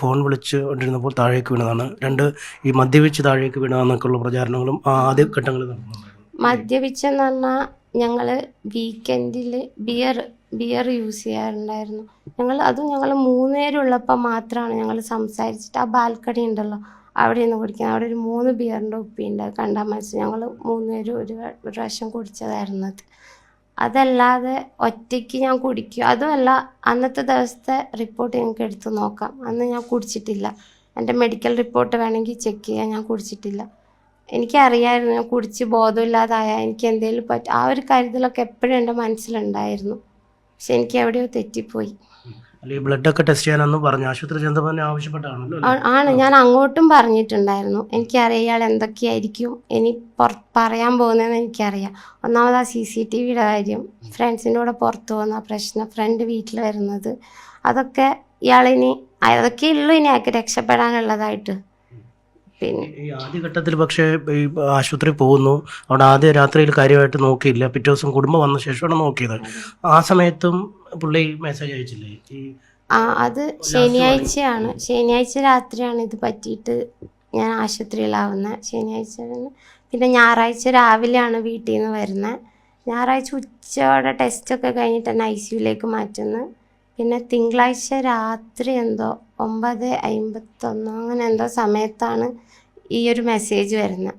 Phone വിളിച്ച് കൊണ്ടിരുന്നപ്പോൾ താഴേക്ക് വീണതാണ്. ഈ മദ്യപിച്ച് താഴേക്ക് വീണതാന്നൊക്കെയുള്ള പ്രചാരണങ്ങളും ആദ്യ ഘട്ടങ്ങളിൽ നടക്കുന്നുണ്ടായിരുന്നു. മദ്യപിച്ചെന്ന് പറഞ്ഞാൽ ഞങ്ങൾ വീക്കെൻഡിൽ ബിയർ യൂസ് ചെയ്യാറുണ്ടായിരുന്നു. ഞങ്ങൾ 3 പേരുള്ളപ്പോൾ മാത്രമാണ് ഞങ്ങൾ സംസാരിച്ചിട്ട് ആ ബാൽക്കണി ഉണ്ടല്ലോ അവിടെ നിന്ന് കുടിക്കുന്നത്. അവിടെ ഒരു 3 ബിയറിൻ്റെ കുപ്പിയുണ്ട്. കണ്ടാൽ മനസ്സിൽ ഞങ്ങൾ 3 പേരും ഒരു പ്രാവശ്യം കുടിച്ചതായിരുന്നു അത്. അതല്ലാതെ ഒറ്റയ്ക്ക് ഞാൻ കുടിക്കും. അതുമല്ല, അന്നത്തെ ദിവസത്തെ റിപ്പോർട്ട് ഞങ്ങൾക്ക് എടുത്ത് നോക്കാം. അന്ന് ഞാൻ കുടിച്ചിട്ടില്ല. എൻ്റെ മെഡിക്കൽ റിപ്പോർട്ട് വേണമെങ്കിൽ ചെക്ക് ചെയ്യാൻ. ഞാൻ കുടിച്ചിട്ടില്ല. എനിക്കറിയായിരുന്നു ഞാൻ കുടിച്ച് ബോധമില്ലാതായാൽ എനിക്ക് എന്തെങ്കിലും പറ്റും. ആ ഒരു കരുതലൊക്കെ എപ്പോഴും എൻ്റെ മനസ്സിലുണ്ടായിരുന്നു. പക്ഷെ എനിക്ക് എവിടെയോ തെറ്റിപ്പോയി. ഈ ബ്ലഡൊക്കെ ടെസ്റ്റ് ചെയ്യാനെന്ന് പറഞ്ഞു ആശുപത്രി ചെന്നപ്പോൾ ആവശ്യപ്പെട്ടാണല്ലോ. ആണ്, ഞാൻ അങ്ങോട്ടും പറഞ്ഞിട്ടുണ്ടായിരുന്നു. എനിക്കറിയാം ഇയാൾ എന്തൊക്കെയായിരിക്കും ഇനി പറയാൻ പോകുന്നതെന്ന് എനിക്കറിയാം. ഒന്നാമത് ആ CCTVയുടെ കാര്യം, ഫ്രണ്ട്സിൻ്റെ കൂടെ പുറത്തു പോകുന്ന പ്രശ്നം, ഫ്രണ്ട് വീട്ടിൽ വരുന്നത്, അതൊക്കെ അതൊക്കെ ഉള്ളൂ ഇനി ആക്കി രക്ഷപ്പെടാനുള്ളതായിട്ട്. പിന്നെ ഈ ആദ്യഘട്ടത്തിൽ പക്ഷേ ഈ ആശുപത്രി പോകുന്നു, അവിടെ ആദ്യ രാത്രിയിൽ കാര്യമായിട്ട് നോക്കിയില്ല, പിറ്റേ ദിവസം കുടുംബം വന്ന ശേഷമാണ് നോക്കിയത്. ആ സമയത്തും പുള്ളി മെസ്സേജ് അയച്ചില്ലേ? അത് ശനിയാഴ്ചയാണ്. ശനിയാഴ്ച രാത്രിയാണ് ഇത് പറ്റിയിട്ട് ഞാൻ ആശുപത്രിയിലാവുന്നത്. ശനിയാഴ്ച പിന്നെ ഞായറാഴ്ച രാവിലെയാണ് വീട്ടിൽ നിന്ന് വരുന്നത്. ഞായറാഴ്ച ഉച്ചയോടെ ടെസ്റ്റൊക്കെ കഴിഞ്ഞിട്ട് തന്നെ ICUലേക്ക് മാറ്റുന്നു. പിന്നെ തിങ്കളാഴ്ച രാത്രി എന്തോ 9:51 അങ്ങനെ എന്തോ സമയത്താണ് ഈ ഒരു മെസ്സേജ് വരുന്നത്.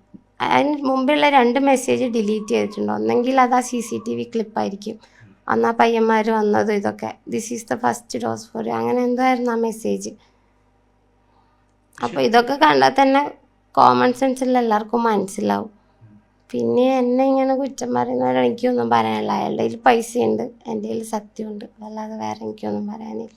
അതിന് മുമ്പുള്ള 2 മെസ്സേജ് ഡിലീറ്റ് ചെയ്തിട്ടുണ്ട്. ഒന്നെങ്കിൽ അത് ആ CCTV ക്ലിപ്പായിരിക്കും. അന്ന് ആ പയ്യന്മാർ വന്നതും ഇതൊക്കെ, this is the first dose for അങ്ങനെ എന്തോ ആയിരുന്നു ആ മെസ്സേജ്. അപ്പോൾ ഇതൊക്കെ കണ്ടാൽ തന്നെ കോമൺ സെൻസുള്ള എല്ലാവർക്കും മനസ്സിലാവും. പിന്നെ എന്നെ ഇങ്ങനെ കുറ്റം പറയുന്നവരെ എനിക്കൊന്നും പറയാനില്ല. അയാളുടെ കയ്യിൽ പൈസയുണ്ട്, എൻ്റെ കയ്യിൽ സത്യമുണ്ട്. അല്ലാതെ വേറെ എനിക്കൊന്നും പറയാനില്ല.